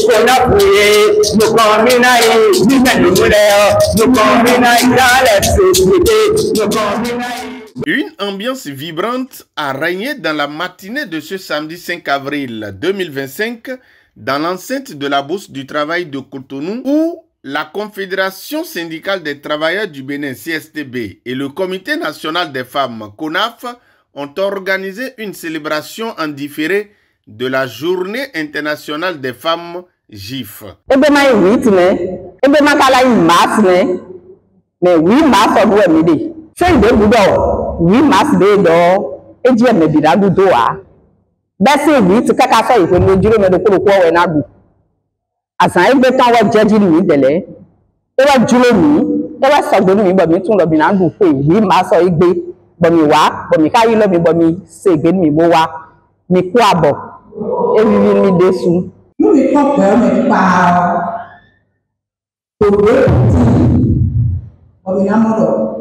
qu'on a fouillé, nous combinaïs, nous mettons nous combinaïs dans les sociétés, nous combinaïs. Une ambiance vibrante a régné dans la matinée de ce samedi 5 avril 2025 dans l'enceinte de la Bourse du Travail de Cotonou où la Confédération syndicale des travailleurs du Bénin CSTB et le Comité national des femmes CONAF ont organisé une célébration en différé de la Journée internationale des femmes GIF. C'est de boudou, oui, mas de do, et Dieu me dira du doa. Bessie, vite, caca, il faut me dire, mais de quoi on a goût. À ça, il est temps de judge lui de lait. Et va Julie, et va s'abonner, but me to the binangu, oui, mas or igbe, bomiwa, bomika, you love me, bomi, say, get me boa, me quabo, et we will me desu. Nous ne comprenons pas. Pour deux petits, bominamoro.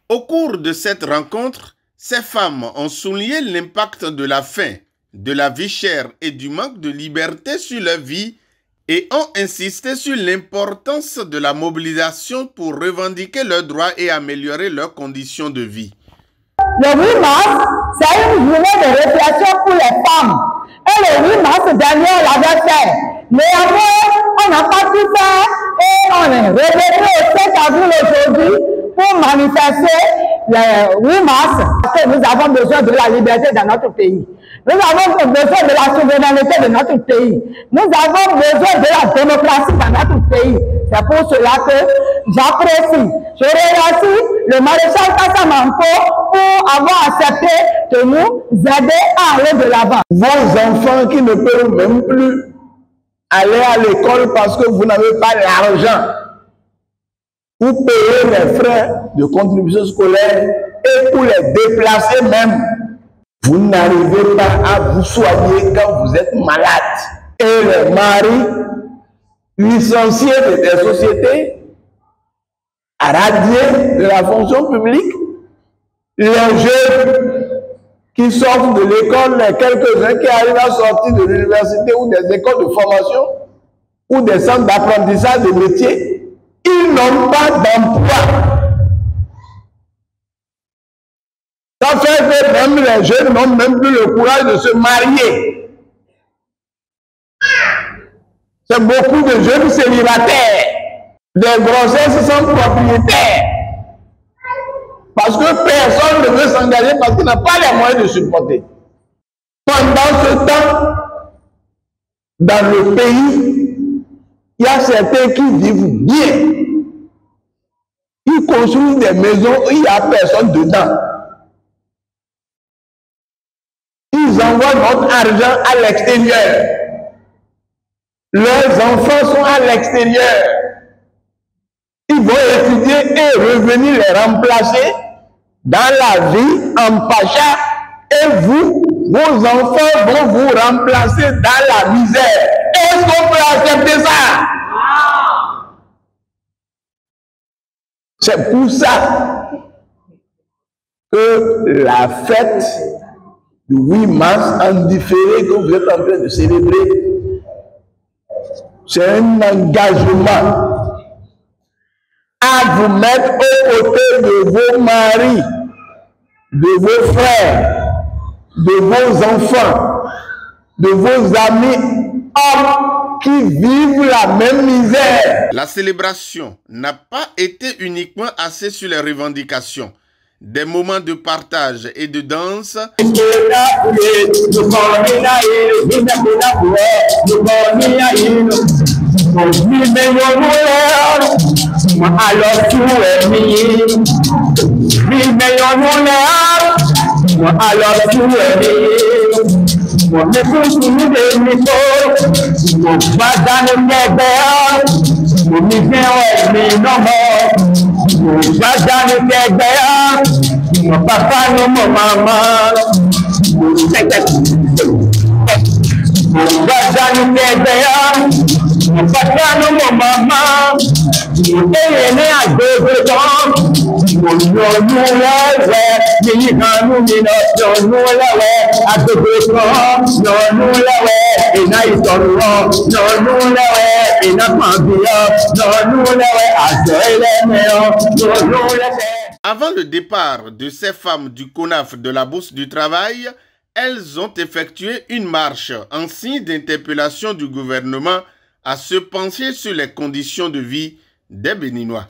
Au cours de cette rencontre, ces femmes ont souligné l'impact de la faim, de la vie chère et du manque de liberté sur leur vie et ont insisté sur l'importance de la mobilisation pour revendiquer leurs droits et améliorer leurs conditions de vie. Le 8 mars, c'est une journée de réflexion pour les femmes. Et le 8 mars dernier, on l'avait fait. Mais après, on n'a pas pu faire et on est revenu au 5 avril aujourd'hui pour manifester le 8 mars parce que nous avons besoin de la liberté dans notre pays. Nous avons besoin de la souveraineté de notre pays. Nous avons besoin de la démocratie dans notre pays. C'est pour cela que j'apprécie. Je remercie le maréchal Kassamanko pour avoir accepté de nous aider à aller de l'avant. Vos enfants qui ne peuvent même plus aller à l'école parce que vous n'avez pas l'argent pour payer les frais de contribution scolaire et pour les déplacer même. Vous n'arrivez pas à vous soigner quand vous êtes malade. Et les maris licenciés de des sociétés, radiés de la fonction publique, les jeunes qui sortent de l'école, les quelques-uns qui arrivent à sortir de l'université ou des écoles de formation ou des centres d'apprentissage de métiers, ils n'ont pas d'emploi. Ça fait que même les jeunes n'ont même plus le courage de se marier. C'est beaucoup de jeunes célibataires, des grossesses sans propriétaire. Parce que personne ne veut s'engager parce qu'il n'a pas les moyens de supporter. Pendant ce temps, dans le pays, il y a certains qui vivent bien. Ils construisent des maisons où il n'y a personne dedans. Ils envoient notre argent à l'extérieur. Leurs enfants sont à l'extérieur. Ils vont étudier et revenir les remplacer dans la vie en pacha. Et vous, vos enfants vont vous remplacer dans la misère. Est-ce qu'on peut accepter ça? C'est pour ça que la fête du 8 mars en différé que vous êtes en train de célébrer, c'est un engagement à vous mettre aux côtés de vos maris, de vos frères, de vos enfants, de vos amis, hommes qui vivent la même misère. La célébration n'a pas été uniquement axée sur les revendications. Des moments de partage et de danse papa no mama papa no mo mama eye ni agbegbe kan mo yọnu lẹ́wẹ̀ ní ìkànnì mi lọ yọnu lẹ́wẹ̀ agbegbe kan yọnu lẹ́wẹ̀ iná ìsọ̀rọ̀ yọnu lẹ́wẹ̀ iná pàbíyọ yọnu lẹ́wẹ̀ àjọ ẹlẹ́mẹ̀ọ́ yọnu lẹ́wẹ̀. Avant le départ de ces femmes du CONAF de la Bourse du Travail, elles ont effectué une marche en signe d'interpellation du gouvernement à se pencher sur les conditions de vie des Béninois.